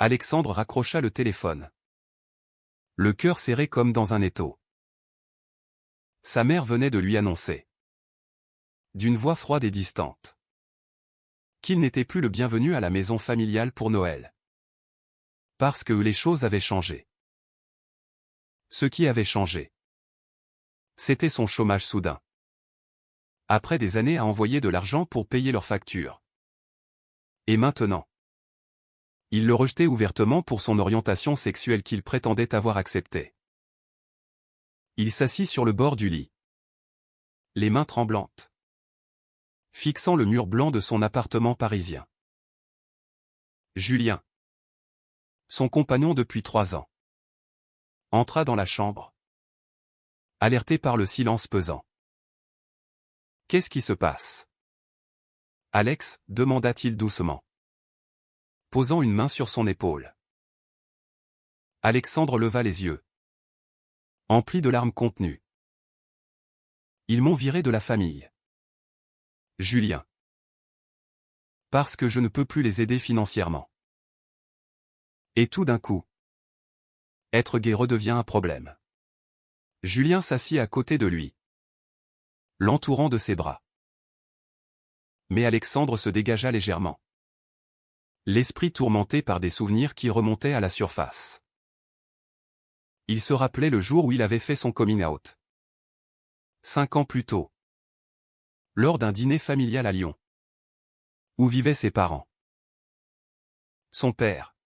Alexandre raccrocha le téléphone. Le cœur serré comme dans un étau. Sa mère venait de lui annoncer, d'une voix froide et distante, qu'il n'était plus le bienvenu à la maison familiale pour Noël. Parce que les choses avaient changé. Ce qui avait changé, c'était son chômage soudain. Après des années à envoyer de l'argent pour payer leurs factures. Et maintenant, il le rejetait ouvertement pour son orientation sexuelle qu'il prétendait avoir acceptée. Il s'assit sur le bord du lit, les mains tremblantes, fixant le mur blanc de son appartement parisien. Julien, son compagnon depuis 3 ans, entra dans la chambre, alerté par le silence pesant. « Qu'est-ce qui se passe ?» Alex, demanda-t-il doucement, posant une main sur son épaule. Alexandre leva les yeux, emplis de larmes contenues. « Ils m'ont viré de la famille. Julien. Parce que je ne peux plus les aider financièrement. » Et tout d'un coup, être gai redevient un problème. Julien s'assit à côté de lui, l'entourant de ses bras. Mais Alexandre se dégagea légèrement, l'esprit tourmenté par des souvenirs qui remontaient à la surface. Il se rappelait le jour où il avait fait son coming out. 5 ans plus tôt, lors d'un dîner familial à Lyon, où vivaient ses parents. Son père,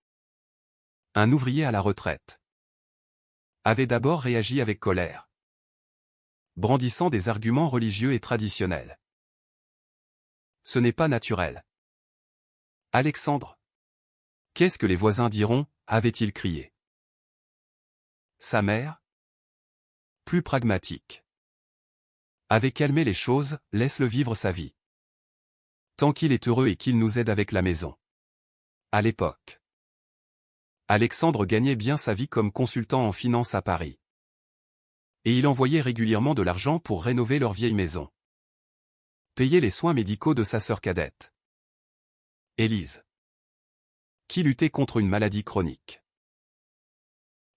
un ouvrier à la retraite, avait d'abord réagi avec colère, brandissant des arguments religieux et traditionnels. Ce n'est pas naturel. Alexandre. Qu'est-ce que les voisins diront, avait-il crié. Sa mère, plus pragmatique, avait calmé les choses, laisse-le vivre sa vie. Tant qu'il est heureux et qu'il nous aide avec la maison. À l'époque, Alexandre gagnait bien sa vie comme consultant en finance à Paris. Et il envoyait régulièrement de l'argent pour rénover leur vieille maison. Payer les soins médicaux de sa sœur cadette, Élise, qui luttait contre une maladie chronique.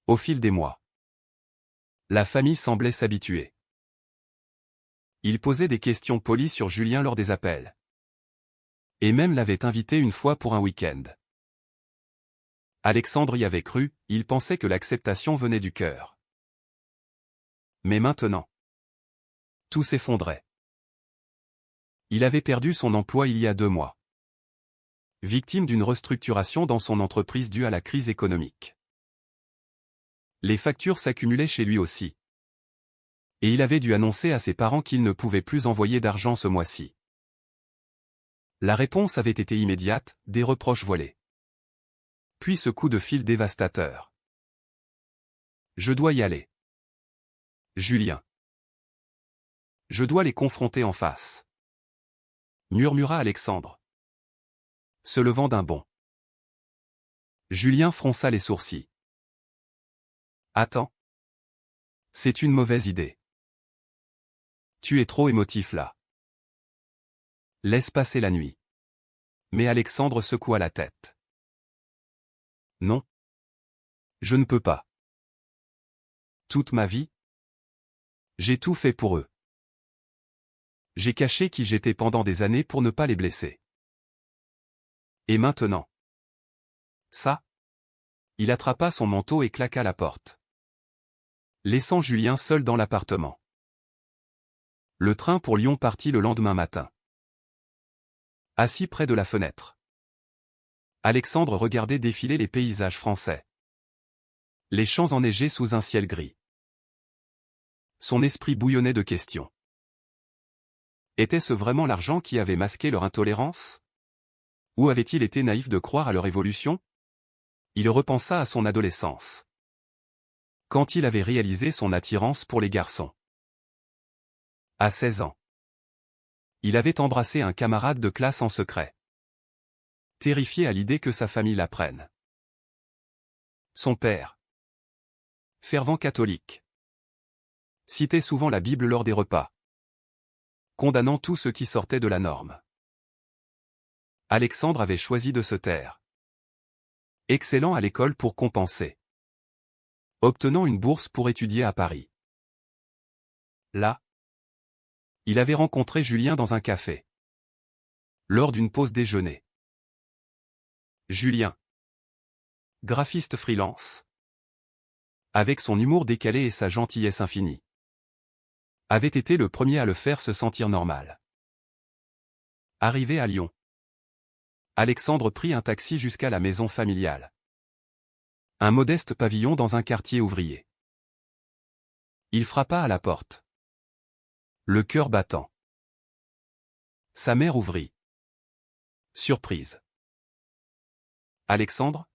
Au fil des mois, la famille semblait s'habituer. Il posait des questions polies sur Julien lors des appels. Et même l'avait invité une fois pour un week-end. Alexandre y avait cru, il pensait que l'acceptation venait du cœur. Mais maintenant, tout s'effondrait. Il avait perdu son emploi il y a 2 mois. Victime d'une restructuration dans son entreprise due à la crise économique. Les factures s'accumulaient chez lui aussi. Et il avait dû annoncer à ses parents qu'il ne pouvait plus envoyer d'argent ce mois-ci. La réponse avait été immédiate, des reproches voilés. Puis ce coup de fil dévastateur. Je dois y aller. Julien. Je dois les confronter en face. Murmura Alexandre, se levant d'un bond. Julien fronça les sourcils. Attends. C'est une mauvaise idée. Tu es trop émotif là. Laisse passer la nuit. Mais Alexandre secoua la tête. Non. Je ne peux pas. Toute ma vie, j'ai tout fait pour eux. J'ai caché qui j'étais pendant des années pour ne pas les blesser. Et maintenant? Ça? Il attrapa son manteau et claqua la porte, laissant Julien seul dans l'appartement. Le train pour Lyon partit le lendemain matin. Assis près de la fenêtre, Alexandre regardait défiler les paysages français. Les champs enneigés sous un ciel gris. Son esprit bouillonnait de questions. Était-ce vraiment l'argent qui avait masqué leur intolérance? Ou avait-il été naïf de croire à leur évolution? Il repensa à son adolescence, quand il avait réalisé son attirance pour les garçons. À 16 ans, il avait embrassé un camarade de classe en secret, terrifié à l'idée que sa famille l'apprenne. Son père, fervent catholique, citait souvent la Bible lors des repas, condamnant tout ce qui sortait de la norme. Alexandre avait choisi de se taire. Excellent à l'école pour compenser. Obtenant une bourse pour étudier à Paris. Là, il avait rencontré Julien dans un café. Lors d'une pause déjeuner. Julien. Graphiste freelance. Avec son humour décalé et sa gentillesse infinie. Avait été le premier à le faire se sentir normal. Arrivé à Lyon. Alexandre prit un taxi jusqu'à la maison familiale. Un modeste pavillon dans un quartier ouvrier. Il frappa à la porte. Le cœur battant. Sa mère ouvrit. Surprise. Alexandre?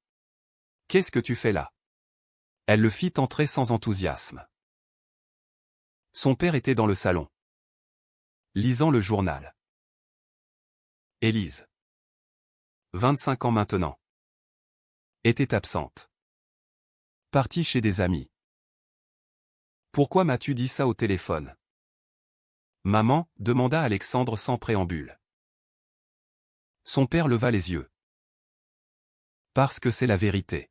Qu'est-ce que tu fais là? Elle le fit entrer sans enthousiasme. Son père était dans le salon. Lisant le journal. Élise. 25 ans maintenant. Était absente. Partie chez des amis. Pourquoi m'as-tu dit ça au téléphone? Maman, demanda Alexandre sans préambule. Son père leva les yeux. Parce que c'est la vérité.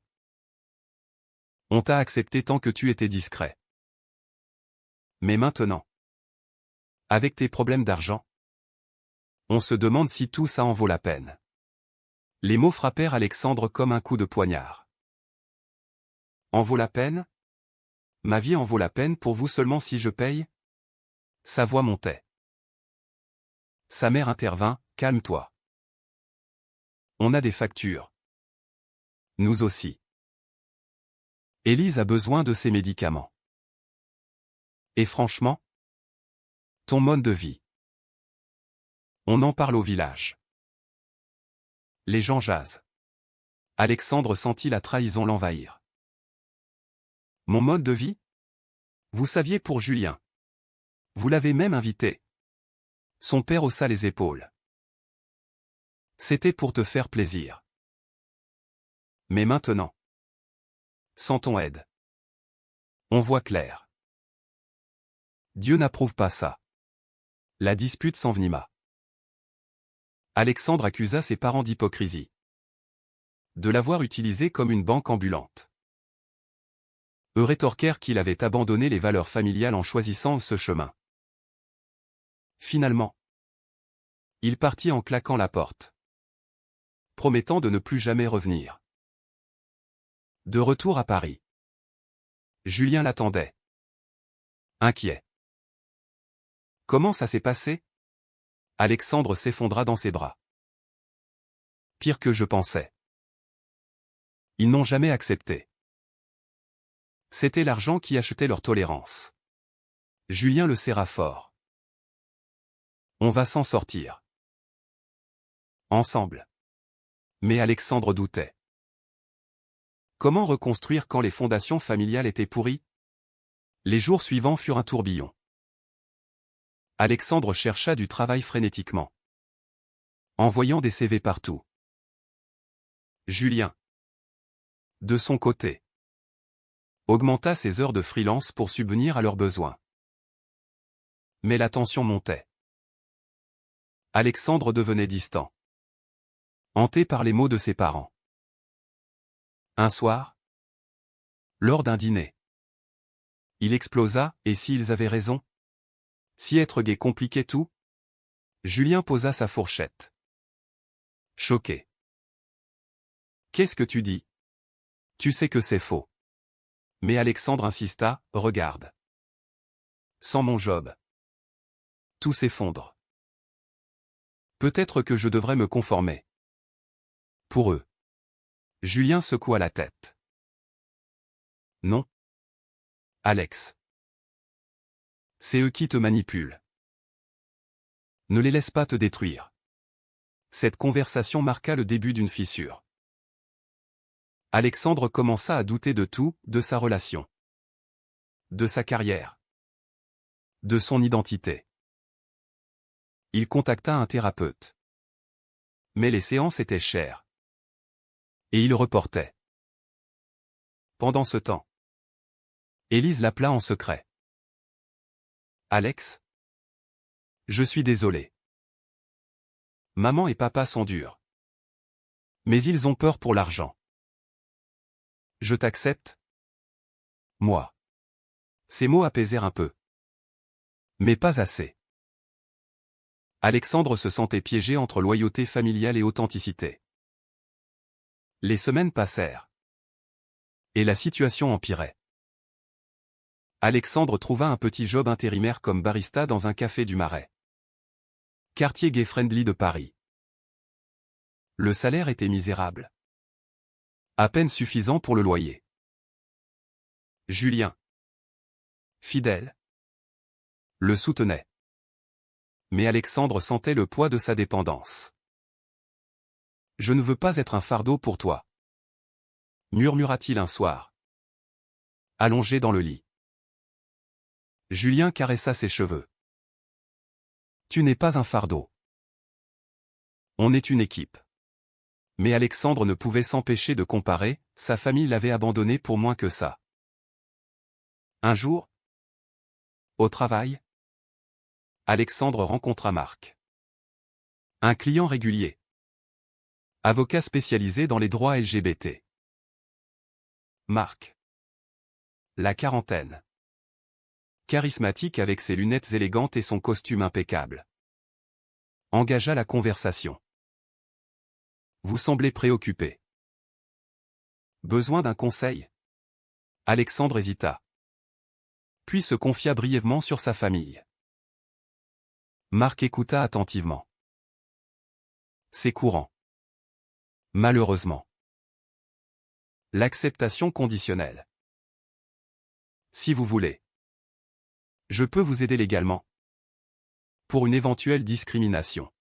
On t'a accepté tant que tu étais discret. Mais maintenant, avec tes problèmes d'argent, on se demande si tout ça en vaut la peine. Les mots frappèrent Alexandre comme un coup de poignard. En vaut la peine? Ma vie en vaut la peine pour vous seulement si je paye? Sa voix montait. Sa mère intervint, calme-toi. On a des factures. Nous aussi. Élise a besoin de ses médicaments. Et franchement, ton mode de vie. On en parle au village. Les gens jasent. Alexandre sentit la trahison l'envahir. Mon mode de vie? Vous saviez pour Julien. Vous l'avez même invité. Son père haussa les épaules. C'était pour te faire plaisir. Mais maintenant, sans ton aide, on voit clair. Dieu n'approuve pas ça. La dispute s'envenima. Alexandre accusa ses parents d'hypocrisie. De l'avoir utilisé comme une banque ambulante. Eux rétorquèrent qu'il avait abandonné les valeurs familiales en choisissant ce chemin. Finalement, il partit en claquant la porte, promettant de ne plus jamais revenir. De retour à Paris, Julien l'attendait. Inquiet. Comment ça s'est passé? Alexandre s'effondra dans ses bras. Pire que je pensais. Ils n'ont jamais accepté. C'était l'argent qui achetait leur tolérance. Julien le serra fort. On va s'en sortir. Ensemble. Mais Alexandre doutait. Comment reconstruire quand les fondations familiales étaient pourries? Les jours suivants furent un tourbillon. Alexandre chercha du travail frénétiquement. Envoyant des CV partout. Julien, de son côté, augmenta ses heures de freelance pour subvenir à leurs besoins. Mais la tension montait. Alexandre devenait distant. Hanté par les mots de ses parents. Un soir, lors d'un dîner, il explosa, et s'ils avaient raison? Si être gay compliquait tout? Julien posa sa fourchette. Choqué. Qu'est-ce que tu dis? Tu sais que c'est faux. Mais Alexandre insista, regarde. Sans mon job, tout s'effondre. Peut-être que je devrais me conformer. Pour eux. Julien secoua la tête. Non. Alex. C'est eux qui te manipulent. Ne les laisse pas te détruire. Cette conversation marqua le début d'une fissure. Alexandre commença à douter de tout, de sa relation. De sa carrière. De son identité. Il contacta un thérapeute. Mais les séances étaient chères. Et il reportait. Pendant ce temps, Élise l'appela en secret. Alex? Je suis désolé. Maman et papa sont durs. Mais ils ont peur pour l'argent. Je t'accepte? Moi. Ces mots apaisèrent un peu. Mais pas assez. Alexandre se sentait piégé entre loyauté familiale et authenticité. Les semaines passèrent. Et la situation empirait. Alexandre trouva un petit job intérimaire comme barista dans un café du Marais. Quartier gay-friendly de Paris. Le salaire était misérable. À peine suffisant pour le loyer. Julien, fidèle, le soutenait. Mais Alexandre sentait le poids de sa dépendance. « Je ne veux pas être un fardeau pour toi. » murmura-t-il un soir. Allongé dans le lit. Julien caressa ses cheveux. « Tu n'es pas un fardeau. On est une équipe. » Mais Alexandre ne pouvait s'empêcher de comparer, sa famille l'avait abandonné pour moins que ça. Un jour, au travail, Alexandre rencontra Marc. Un client régulier. Avocat spécialisé dans les droits LGBT. Marc. La quarantaine. Charismatique avec ses lunettes élégantes et son costume impeccable. Engagea la conversation. Vous semblez préoccupé. Besoin d'un conseil? Alexandre hésita. Puis se confia brièvement sur sa famille. Marc écouta attentivement. C'est courant. Malheureusement. L'acceptation conditionnelle. Si vous voulez. Je peux vous aider légalement. Pour une éventuelle discrimination.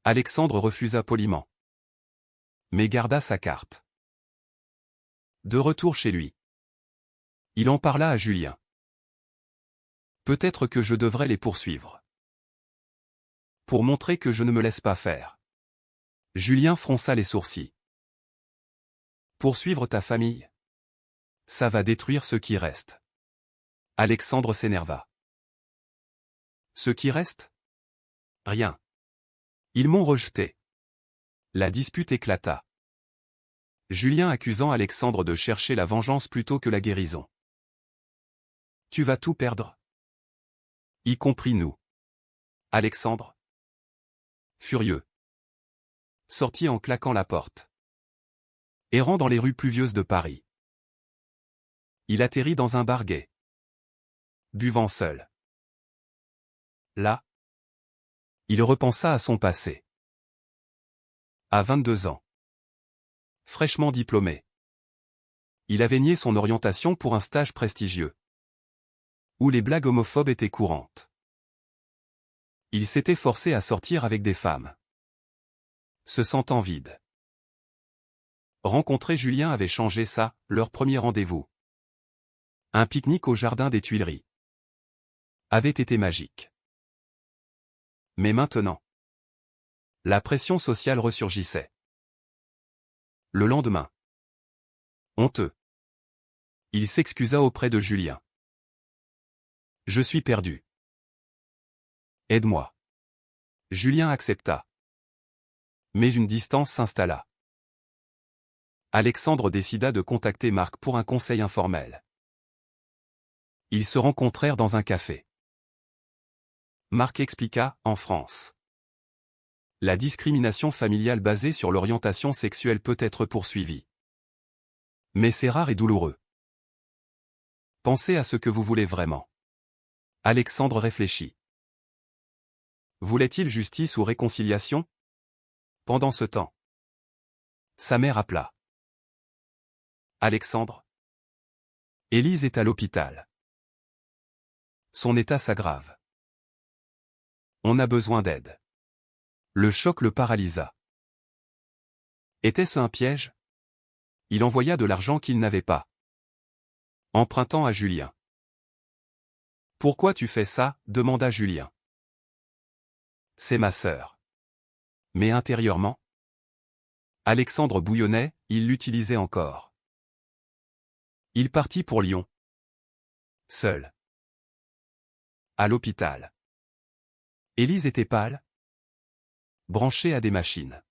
Alexandre refusa poliment. Mais garda sa carte. De retour chez lui. Il en parla à Julien. Peut-être que je devrais les poursuivre. Pour montrer que je ne me laisse pas faire. Julien fronça les sourcils. Poursuivre ta famille? Ça va détruire ce qui reste. Alexandre s'énerva. Ce qui reste? Rien. Ils m'ont rejeté. La dispute éclata. Julien accusant Alexandre de chercher la vengeance plutôt que la guérison. Tu vas tout perdre. Y compris nous. Alexandre. Furieux. Sortit en claquant la porte. Errant dans les rues pluvieuses de Paris. Il atterrit dans un bar gay. Buvant seul. Là, il repensa à son passé. À 22 ans. Fraîchement diplômé. Il avait nié son orientation pour un stage prestigieux. Où les blagues homophobes étaient courantes. Il s'était forcé à sortir avec des femmes. Se sentant vide. Rencontrer Julien avait changé ça, leur premier rendez-vous. Un pique-nique au jardin des Tuileries. Avait été magique. Mais maintenant, la pression sociale ressurgissait. Le lendemain. Honteux. Il s'excusa auprès de Julien. Je suis perdu. Aide-moi. Julien accepta. Mais une distance s'installa. Alexandre décida de contacter Marc pour un conseil informel. Ils se rencontrèrent dans un café. Marc expliqua, en France. La discrimination familiale basée sur l'orientation sexuelle peut être poursuivie. Mais c'est rare et douloureux. Pensez à ce que vous voulez vraiment. Alexandre réfléchit. Voulait-il justice ou réconciliation? Pendant ce temps, sa mère appela. Alexandre. Élise est à l'hôpital. Son état s'aggrave. On a besoin d'aide. Le choc le paralysa. Était-ce un piège? Il envoya de l'argent qu'il n'avait pas. Empruntant à Julien. Pourquoi tu fais ça? Demanda Julien. C'est ma sœur. Mais intérieurement? Alexandre bouillonnait, il l'utilisait encore. Il partit pour Lyon. Seul. À l'hôpital. Élise était pâle. Branchée à des machines.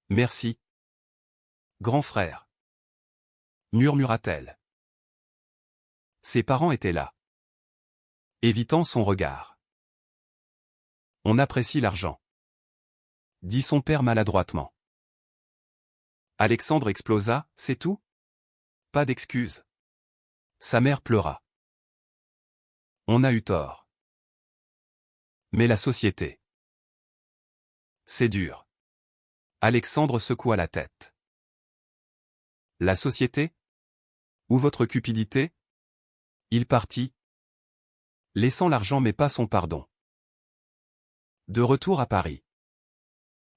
Merci. Grand frère. murmura-t-elle. Ses parents étaient là, évitant son regard. On apprécie l'argent, dit son père maladroitement. Alexandre explosa, c'est tout? Pas d'excuses. Sa mère pleura. On a eu tort. Mais la société. C'est dur. Alexandre secoua la tête. La société? Ou votre cupidité? Il partit, laissant l'argent mais pas son pardon. De retour à Paris.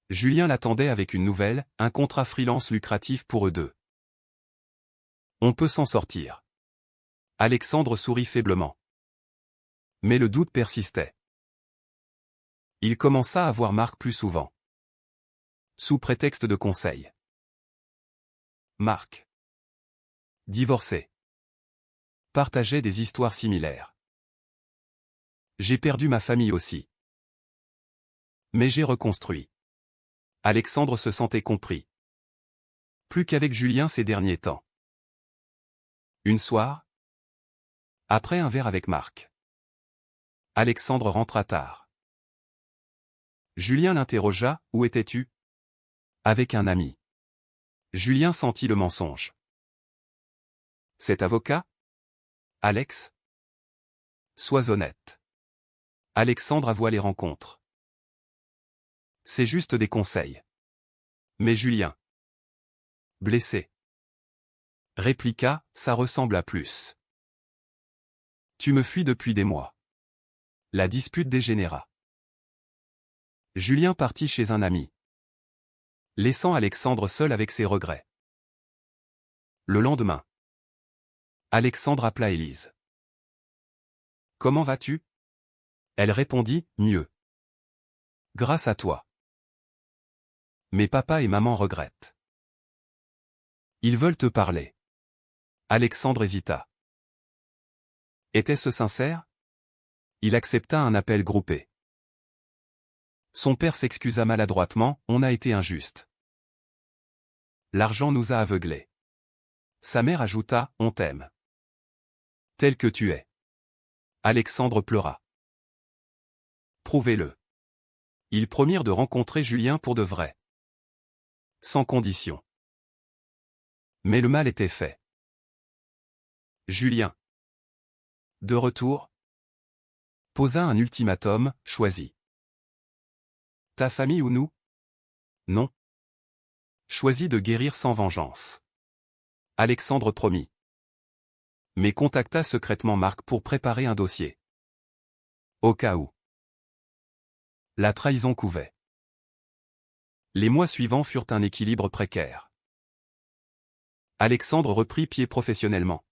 Julien l'attendait avec une nouvelle, un contrat freelance lucratif pour eux deux. On peut s'en sortir. Alexandre sourit faiblement. Mais le doute persistait. Il commença à voir Marc plus souvent. Sous prétexte de conseil. Marc. Divorcé. Partageait des histoires similaires. J'ai perdu ma famille aussi. Mais j'ai reconstruit. Alexandre se sentait compris. Plus qu'avec Julien ces derniers temps. Une soir, après un verre avec Marc, Alexandre rentra tard. Julien l'interrogea, où étais-tu? Avec un ami. Julien sentit le mensonge. Cet avocat? Alex? Sois honnête. Alexandre avoua les rencontres. C'est juste des conseils. Mais Julien, blessé, répliqua, ça ressemble à plus. Tu me fuis depuis des mois. La dispute dégénéra. Julien partit chez un ami, laissant Alexandre seul avec ses regrets. Le lendemain, Alexandre appela Élise. Comment vas-tu? Elle répondit, mieux. Grâce à toi. Mais papa et maman regrettent. Ils veulent te parler. Alexandre hésita. Était-ce sincère? Il accepta un appel groupé. Son père s'excusa maladroitement, on a été injuste. L'argent nous a aveuglés. Sa mère ajouta, on t'aime. Tel que tu es. Alexandre pleura. Prouvez-le. Ils promirent de rencontrer Julien pour de vrai. Sans condition. Mais le mal était fait. Julien, de retour, posa un ultimatum, choisis. Ta famille ou nous? Non. Choisis de guérir sans vengeance. Alexandre promit. Mais contacta secrètement Marc pour préparer un dossier. Au cas où. La trahison couvait. Les mois suivants furent un équilibre précaire. Alexandre reprit pied professionnellement,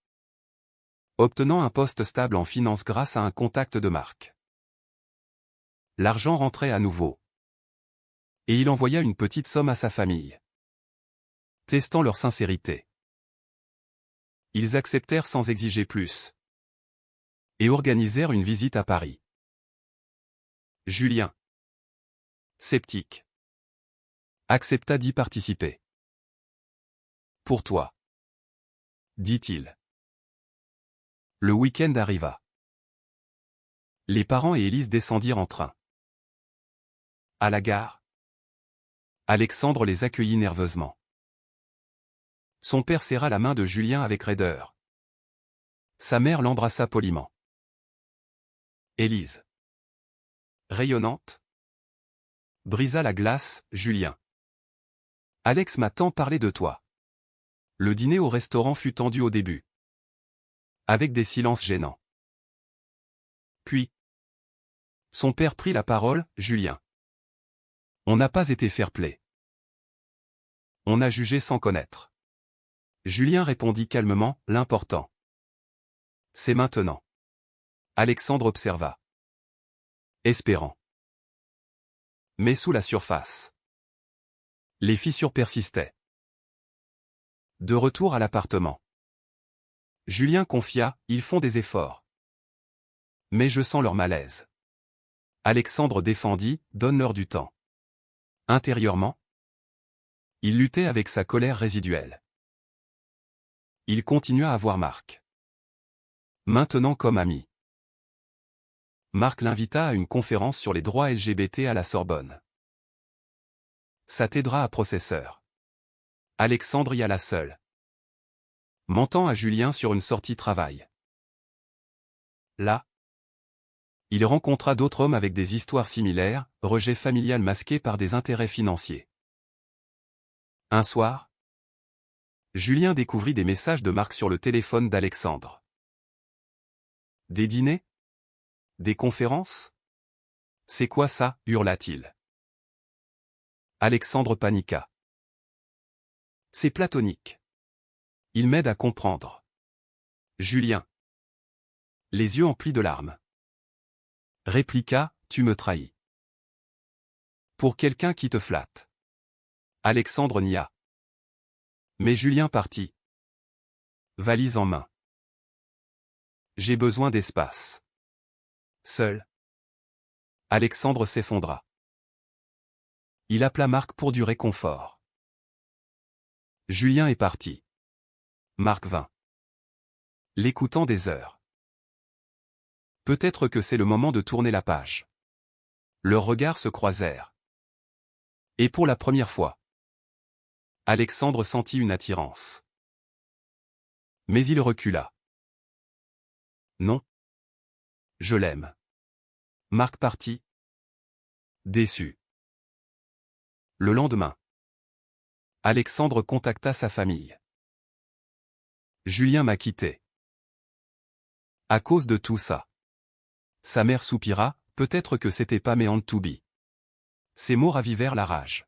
obtenant un poste stable en finance grâce à un contact de Marc. L'argent rentrait à nouveau. Et il envoya une petite somme à sa famille, testant leur sincérité. Ils acceptèrent sans exiger plus. Et organisèrent une visite à Paris. Julien, sceptique, accepta d'y participer. Pour toi, dit-il. Le week-end arriva. Les parents et Élise descendirent en train. À la gare, Alexandre les accueillit nerveusement. Son père serra la main de Julien avec raideur. Sa mère l'embrassa poliment. Élise, rayonnante, brisa la glace, Julien. Alex m'a tant parlé de toi. Le dîner au restaurant fut tendu au début, avec des silences gênants. Puis, son père prit la parole, Julien. On n'a pas été fair-play. On a jugé sans connaître. Julien répondit calmement, l'important. C'est maintenant. Alexandre observa. Espérant. Mais sous la surface. Les fissures persistaient. De retour à l'appartement. Julien confia, ils font des efforts. Mais je sens leur malaise. Alexandre défendit, donne-leur du temps. Intérieurement, il luttait avec sa colère résiduelle. Il continua à voir Marc. Maintenant comme ami. Marc l'invita à une conférence sur les droits LGBT à la Sorbonne. Ça t'aidera à processeur. Alexandre y alla seul. Mentant à Julien sur une sortie travail. Là, il rencontra d'autres hommes avec des histoires similaires, rejet familial masqué par des intérêts financiers. Un soir, Julien découvrit des messages de Marc sur le téléphone d'Alexandre. Des dîners? Des conférences? C'est quoi ça? Hurla-t-il. Alexandre paniqua. C'est platonique. Il m'aide à comprendre. Julien. Les yeux emplis de larmes. Répliqua, tu me trahis. Pour quelqu'un qui te flatte. Alexandre nia. Mais Julien partit. Valise en main. J'ai besoin d'espace. Seul. Alexandre s'effondra. Il appela Marc pour du réconfort. Julien est parti. Marc vint. L'écoutant des heures. Peut-être que c'est le moment de tourner la page. Leurs regards se croisèrent. Et pour la première fois, Alexandre sentit une attirance. Mais il recula. Non. Je l'aime. Marc partit. Déçu. Le lendemain, Alexandre contacta sa famille. Julien m'a quitté. À cause de tout ça. Sa mère soupira, peut-être que c'était pas meant to be. Ces mots ravivèrent la rage.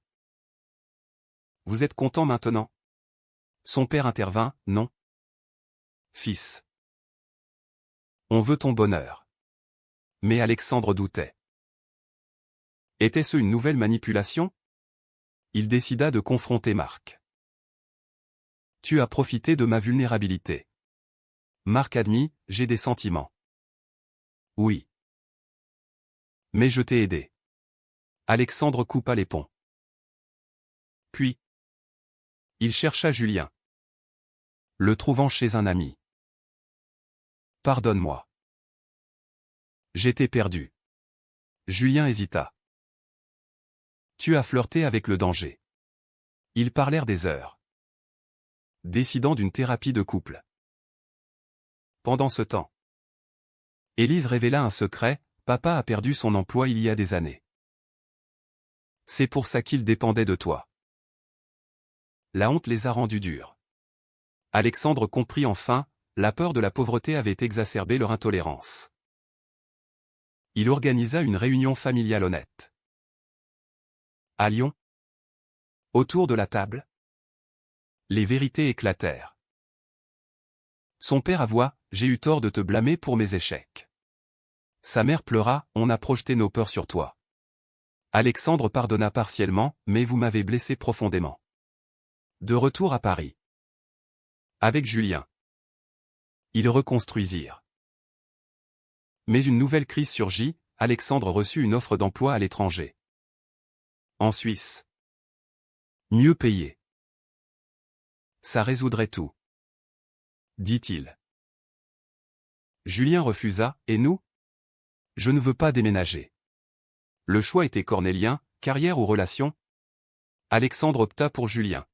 Vous êtes content maintenant? Son père intervint, non. Fils. On veut ton bonheur. Mais Alexandre doutait. Était-ce une nouvelle manipulation? Il décida de confronter Marc. Tu as profité de ma vulnérabilité. Marc admit, j'ai des sentiments. Oui. Mais je t'ai aidé. Alexandre coupa les ponts. Puis, il chercha Julien. Le trouvant chez un ami. Pardonne-moi. J'étais perdu. Julien hésita. Tu as flirté avec le danger. Ils parlèrent des heures. Décidant d'une thérapie de couple. Pendant ce temps, Élise révéla un secret, papa a perdu son emploi il y a des années. C'est pour ça qu'il dépendait de toi. La honte les a rendus durs. Alexandre comprit enfin, la peur de la pauvreté avait exacerbé leur intolérance. Il organisa une réunion familiale honnête. À Lyon, autour de la table, les vérités éclatèrent. Son père avoua, j'ai eu tort de te blâmer pour mes échecs. Sa mère pleura, on a projeté nos peurs sur toi. Alexandre pardonna partiellement, mais vous m'avez blessé profondément. De retour à Paris. Avec Julien. Ils reconstruisirent. Mais une nouvelle crise surgit, Alexandre reçut une offre d'emploi à l'étranger. En Suisse. Mieux payé. Ça résoudrait tout. Dit-il. Julien refusa, et nous? Je ne veux pas déménager. Le choix était cornélien, carrière ou relation? Alexandre opta pour Julien.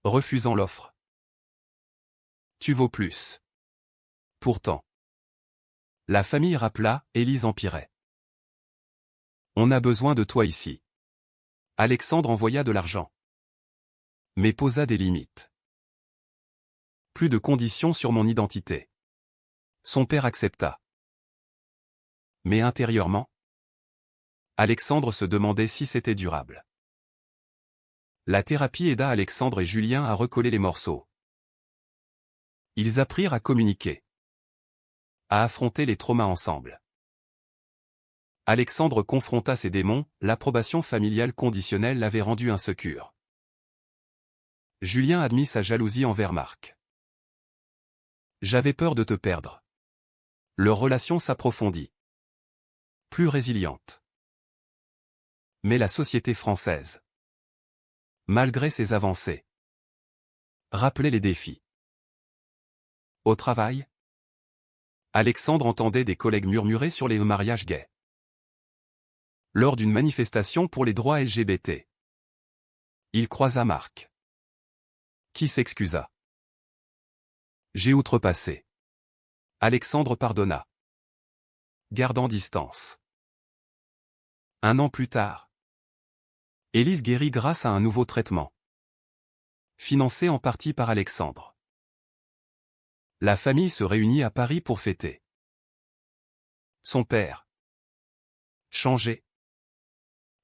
Refusant l'offre. Tu vaux plus. Pourtant. La famille rappela, Élise empirait. On a besoin de toi ici. Alexandre envoya de l'argent. Mais posa des limites. Plus de conditions sur mon identité. Son père accepta. Mais intérieurement, Alexandre se demandait si c'était durable. La thérapie aida Alexandre et Julien à recoller les morceaux. Ils apprirent à communiquer. À affronter les traumas ensemble. Alexandre confronta ses démons, l'approbation familiale conditionnelle l'avait rendu insécure. Julien admit sa jalousie envers Marc. J'avais peur de te perdre. Leur relation s'approfondit. Plus résiliente. Mais la société française, malgré ses avancées, rappelait les défis. Au travail, Alexandre entendait des collègues murmurer sur les mariages gays. Lors d'une manifestation pour les droits LGBT, il croisa Marc, qui s'excusa. J'ai outrepassé. Alexandre pardonna, gardant distance. 1 an plus tard, Élise guérit grâce à un nouveau traitement, financé en partie par Alexandre. La famille se réunit à Paris pour fêter. Son père, changé,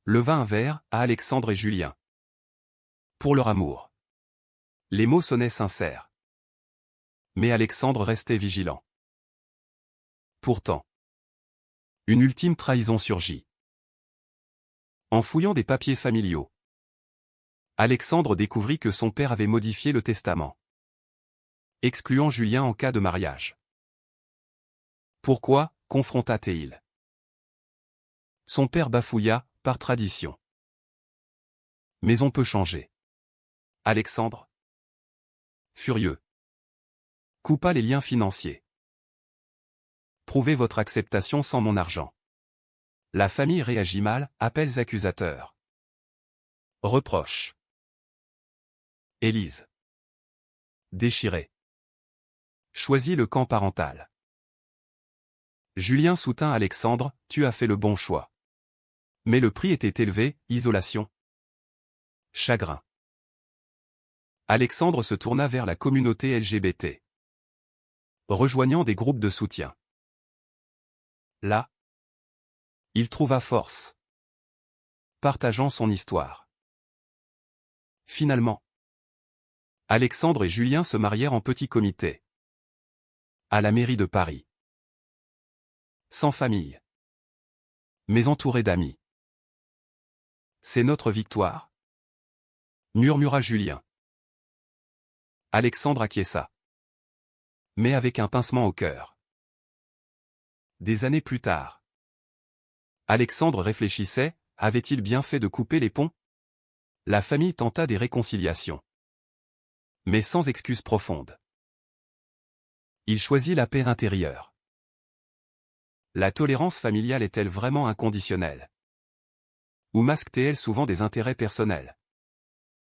leva un verre à Alexandre et Julien. Pour leur amour. Les mots sonnaient sincères. Mais Alexandre restait vigilant. Pourtant, une ultime trahison surgit. En fouillant des papiers familiaux, Alexandre découvrit que son père avait modifié le testament, excluant Julien en cas de mariage. Pourquoi, confronta-t-il? Son père bafouilla, par tradition. Mais on peut changer. Alexandre, furieux, coupa les liens financiers. Prouvez votre acceptation sans mon argent. La famille réagit mal, appels accusateurs. Reproches. Élise, déchirée, choisit le camp parental. Julien soutint Alexandre, tu as fait le bon choix. Mais le prix était élevé, isolation. Chagrin. Alexandre se tourna vers la communauté LGBT, rejoignant des groupes de soutien. Là, il trouva force, partageant son histoire. Finalement, Alexandre et Julien se marièrent en petit comité, à la mairie de Paris. Sans famille, mais entourés d'amis. C'est notre victoire, murmura Julien. Alexandre acquiesça, mais avec un pincement au cœur. Des années plus tard, Alexandre réfléchissait, avait-il bien fait de couper les ponts? La famille tenta des réconciliations, mais sans excuse profonde. Il choisit la paix intérieure. La tolérance familiale est-elle vraiment inconditionnelle? Ou masque-t-elle souvent des intérêts personnels?